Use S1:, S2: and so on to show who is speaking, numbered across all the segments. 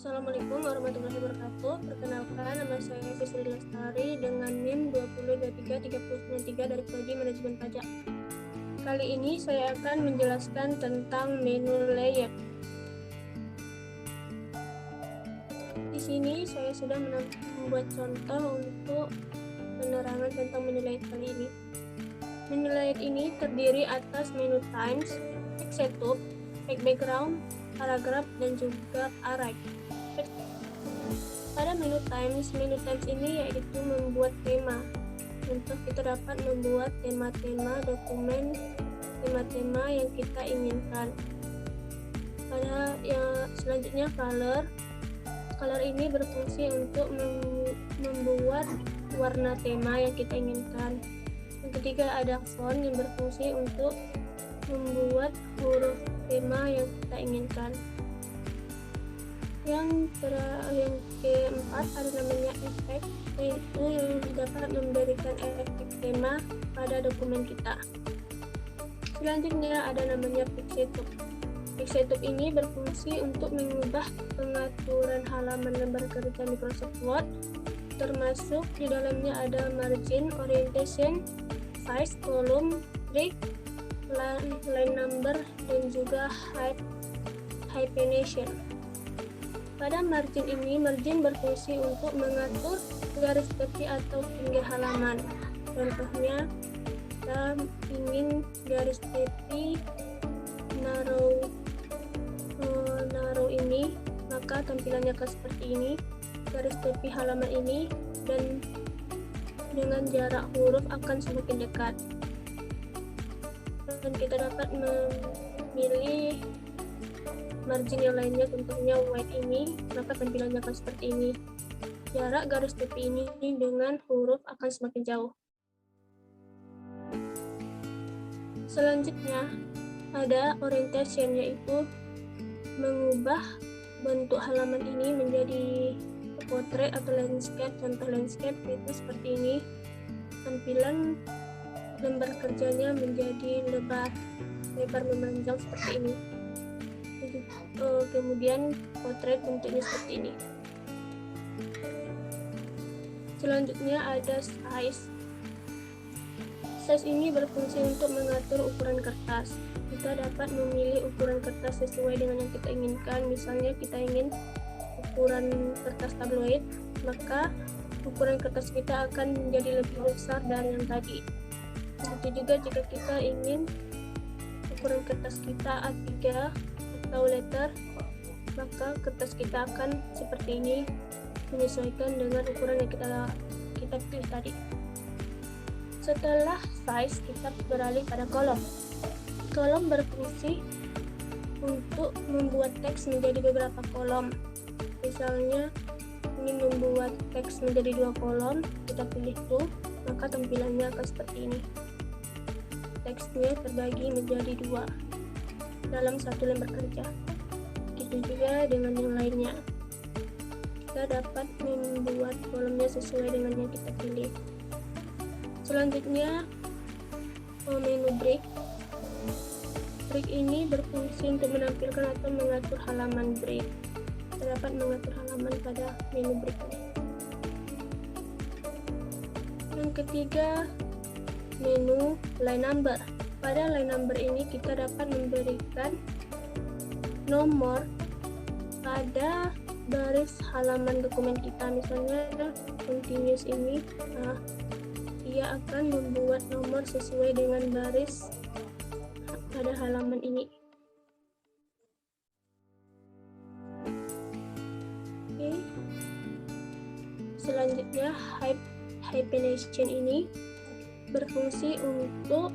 S1: Assalamualaikum warahmatullahi wabarakatuh. Perkenalkan, nama saya Fisri Lestari dengan NIM 20233093 dari Prodi Manajemen Pajak. Kali ini saya akan menjelaskan tentang menu layout. Di sini saya sudah membuat contoh untuk penerangan tentang menu layout kali ini. Menu layout ini terdiri atas menu times, text setup, text background, paragraf, dan juga array. Pada menu times ini yaitu membuat tema. Untuk kita dapat membuat tema-tema dokumen, tema-tema yang kita inginkan. Pada yang selanjutnya color ini berfungsi untuk membuat warna tema yang kita inginkan. Yang ketiga ada font yang berfungsi untuk membuat huruf tema yang kita inginkan. Yang keempat ada namanya efek, yaitu yang dapat memberikan efek tema pada dokumen kita. Selanjutnya ada namanya page setup. Page setup ini berfungsi untuk mengubah pengaturan halaman lembar kerja Microsoft Word, termasuk di dalamnya ada margin, orientation, size, column, break, line number, dan juga hyphenation. Pada margin berfungsi untuk mengatur garis tepi atau pinggir halaman. Contohnya, kita ingin garis tepi narrow ini, maka tampilannya akan seperti ini. Garis tepi halaman ini dan dengan jarak huruf akan semakin dekat. Dan kita dapat memilih margin yang lainnya, contohnya white ini, maka tampilannya akan seperti ini. Jarak garis tepi ini dengan huruf akan semakin jauh. Selanjutnya ada orientation, yaitu mengubah bentuk halaman ini menjadi portrait atau landscape. Contoh landscape itu seperti ini. Tampilan lembar kerjanya menjadi lebar memanjang seperti ini. Kemudian portrait bentuknya seperti ini. Selanjutnya ada size. Size ini berfungsi untuk mengatur ukuran kertas. Kita dapat memilih ukuran kertas sesuai dengan yang kita inginkan. Misalnya kita ingin ukuran kertas tabloid, maka ukuran kertas kita akan menjadi lebih besar dari yang tadi. Begitu juga jika kita ingin ukuran kertas kita A3 atau letter, maka kertas kita akan seperti ini, menyesuaikan dengan ukuran yang kita pilih tadi. Setelah size, kita beralih pada kolom. Kolom berfungsi untuk membuat teks menjadi beberapa kolom. Misalnya ingin membuat teks menjadi 2 kolom, kita pilih tool, maka tampilannya akan seperti ini. Teksnya terbagi menjadi 2 dalam satu lembar kerja. Begitu juga dengan yang lainnya. Kita dapat membuat kolomnya sesuai dengan yang kita pilih. Selanjutnya menu break. Break ini berfungsi untuk menampilkan atau mengatur halaman break. Kita dapat mengatur halaman pada menu break ini. Yang ketiga, menu line number. Pada line number ini kita dapat memberikan nomor pada baris halaman dokumen kita. Misalnya continuous ini, ia akan membuat nomor sesuai dengan baris pada halaman ini. Oke. Selanjutnya hyphenation ini berfungsi untuk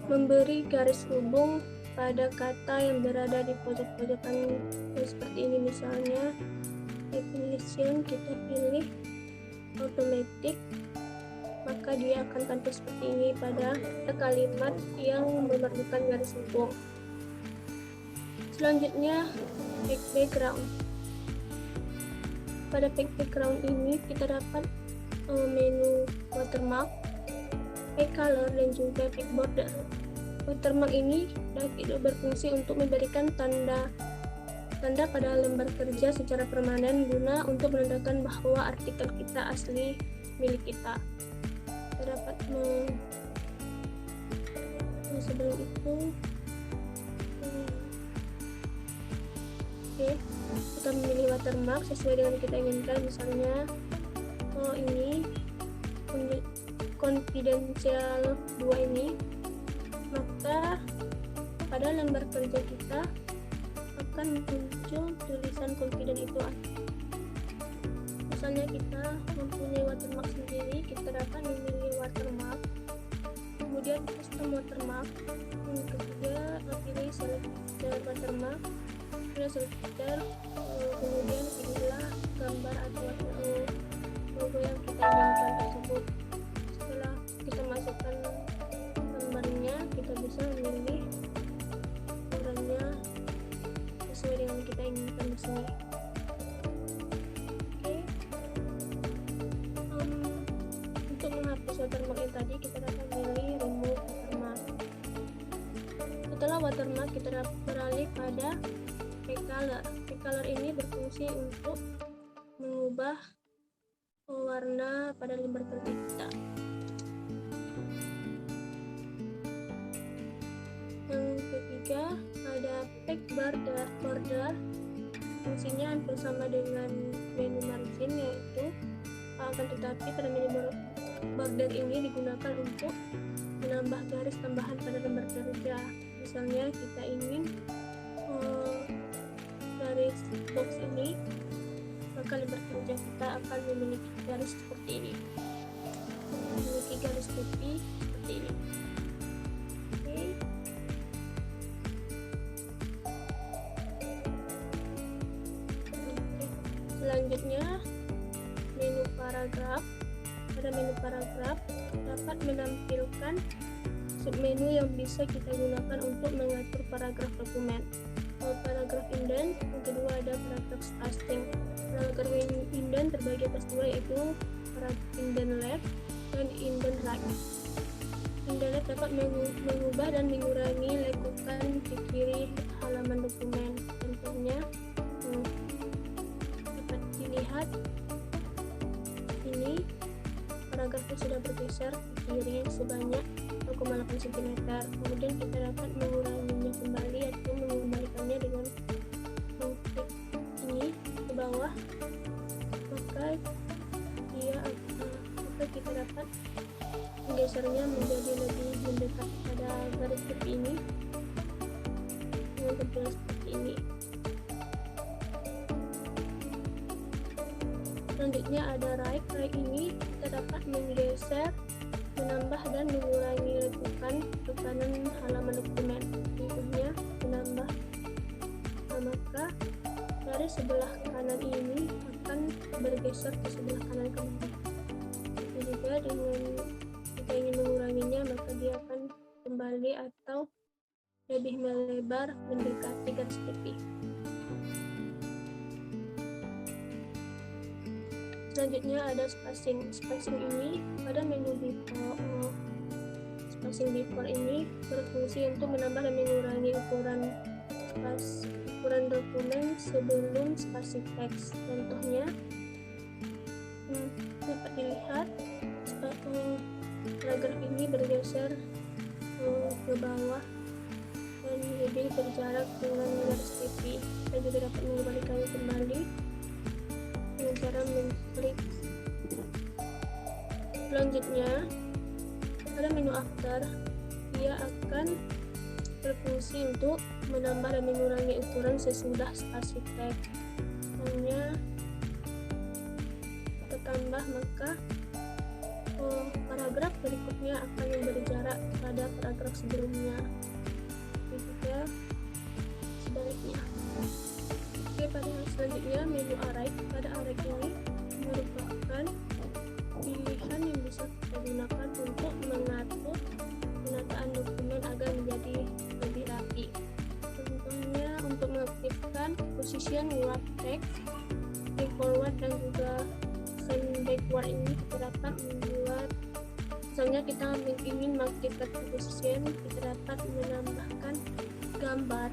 S1: memberi garis hubung pada kata yang berada di pojok-pojokan seperti ini. Misalnya hyphenation kita pilih automatic, maka dia akan tampil seperti ini pada kalimat yang memerlukan garis hubung. Selanjutnya text background. Pada text background ini kita dapat menu watermark, text color, dan juga text border. Watermark ini berfungsi untuk memberikan tanda tanda pada lembar kerja secara permanen guna untuk menandakan bahwa artikel kita asli milik kita. Kita dapat sebelum itu kita memilih watermark sesuai dengan yang kita inginkan. Misalnya ini confidential 2 ini, maka pada lembar kerja kita akan muncul tulisan confident itu. Misalnya kita mempunyai watermark sendiri, kita dapat memilih watermark, kemudian custom watermark, ketiga pilih select watermark, kemudian filter, kemudian pilihlah gambar atau logo yang kita inginkan tersebut. Setelah kita masukkan gambarnya, kita bisa memilih ukurannya sesuai dengan yang kita inginkan di sini. Untuk menghapus watermark yang tadi, kita dapat memilih remove watermark. Setelah watermark, kita dapat beralih pada recolor. Recolor ini berfungsi untuk mengubah warna pada lembar kerja kita. Yang ketiga ada pack border. Fungsinya hampir sama dengan menu margin, yaitu akan tetapi pada menu border ini digunakan untuk menambah garis tambahan pada lembar kerja. Misalnya kita ingin garis box ini, maka lembar kerja kita akan memiliki garis seperti ini, memiliki garis pipi seperti ini. Selanjutnya menu paragraf. Pada menu paragraf dapat menampilkan submenu yang bisa kita gunakan untuk mengatur paragraf dokumen. Paragraf indent, yang kedua ada paragraf spacing. Paragraf indent terbagi atas dua, yaitu paragraf indent left dan indent right. Indent left dapat mengubah dan mengurangi lekukan di kiri halaman dokumen. Contohnya dapat dilihat ini paragrafnya sudah bergeser ke kiri sebanyak 0,8 cm. Kemudian kita dapat menguranginya kembali atau mengembalikannya dengan mengklik ini ke bawah, maka kita dapat menggesernya menjadi lebih mendekat pada garis tepi ini dengan tampilan seperti ini. Selanjutnya ada right. Right ini kita dapat menggeser, menambah dan mengurangi lekukan ke kanan halaman dokumen. Contohnya menambah, maka dari sebelah kanan ini akan bergeser ke sebelah kanan kembali. Juga dengan kita ingin menguranginya, maka dia akan kembali atau lebih melebar mendekati garis tepi. Selanjutnya ada spacing. Spacing ini pada menu default. Spacing default ini berfungsi untuk menambah dan mengurangi ukuran dokumen sebelum spasi teks. Contohnya dapat dilihat paragraf ini bergeser ke bawah dan lebih berjarak dengan garis tepi. Kita juga dapat mengembalikannya kembali dengan cara mengklik. Selanjutnya pada menu after, dia akan berfungsi untuk menambah dan mengurangi ukuran sesudah spasi teks. Hanya kita tambah, maka paragraf berikutnya akan yang berjarak pada paragraf sebelumnya, juga sebaliknya. Oke, pada selanjutnya menu array. Pada array ini merupakan pilihan yang bisa kita gunakan untuk mengatur penataan dokumen agar menjadi lebih rapi. Contohnya untuk mengaktifkan position wrap text, bring forward dan juga send backward ini kita dapat membuat, misalnya kita ingin mengaktifkan position, kita dapat menambahkan gambar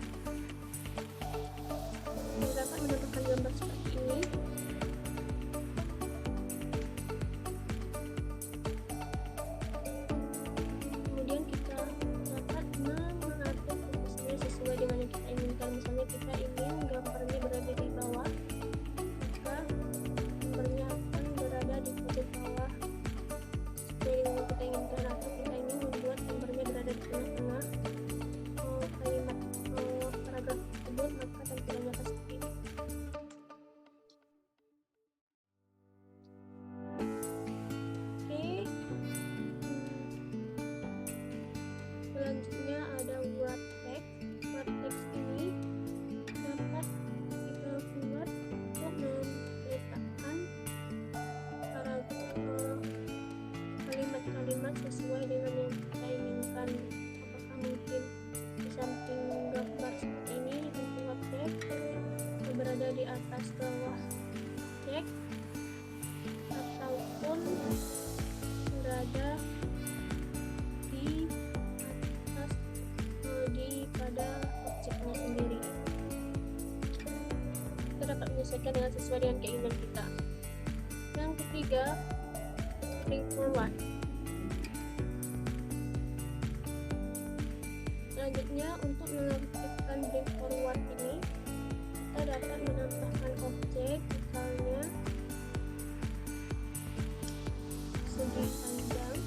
S1: garis bawah objek ataupun berada di atas pada objeknya sendiri. Kita dapat menyesuaikan dengan sesuai dengan keinginan kita. Yang ketiga, bring forward. Selanjutnya, untuk mengaktifkan bring forward ini, kita dapat menambahkan objek, misalnya segi panjang,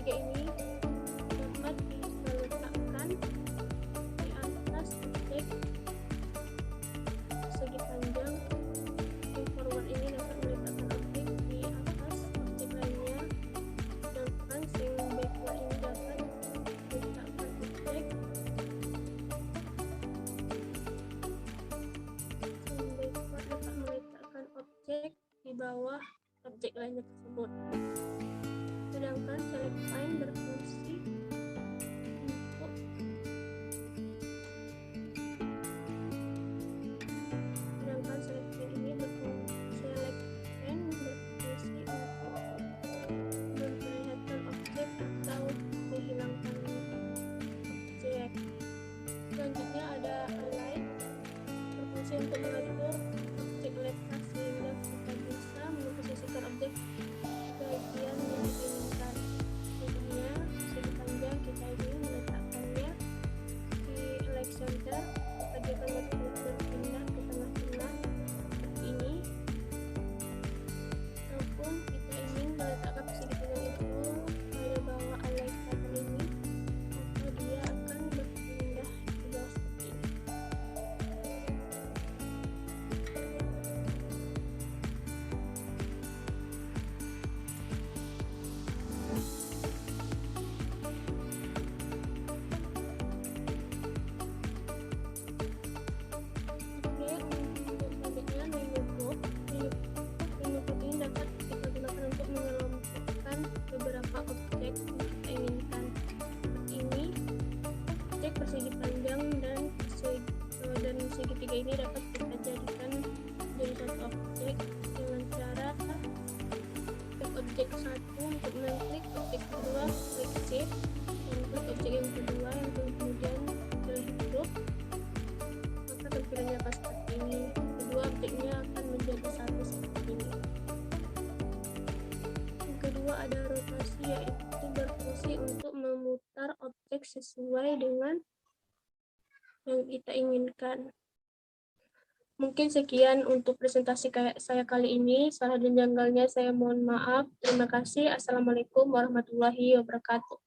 S1: ini dapat diletakkan di atas objek segi panjang. Bring forward ini dapat meletakkan objek di atas objek lainnya, sedangkan swing backward ini dapat meletakkan objek di bawah objek lainnya tersebut. Sedangkan select line berfungsi untuk memperlihatkan objek atau menghilangkan objek. Selanjutnya ada align, berfungsi untuk mengatur objek letak sehingga kita bisa memposisikan objek bagian yang diinginkan. Contohnya, segi panjang kita ingin meletakkannya di align center, maka dia akan berpindah ke tengah-tengah seperti ini. Ataupun kita ingin meletakkan segi panjang itu pada bawah align center ini, maka dia akan berpindah ke bawah seperti ini. Beberapa objek yang kita inginkan. Seperti ini, objek persegi panjang dan segitiga ini dapat kita jadikan jadi satu objek dengan cara klik objek satu untuk mengklik objek kedua, klik shift dan klik objek yang kedua yang kemudian pilih group, maka tampilannya akan seperti ini. Kedua objeknya akan menjadi satu seperti ini. Kedua ada rotasi, yaitu berfungsi untuk memutar objek sesuai dengan yang kita inginkan. Mungkin sekian untuk presentasi saya kali ini. Salah dan janggalnya saya mohon maaf. Terima kasih. Assalamualaikum warahmatullahi wabarakatuh.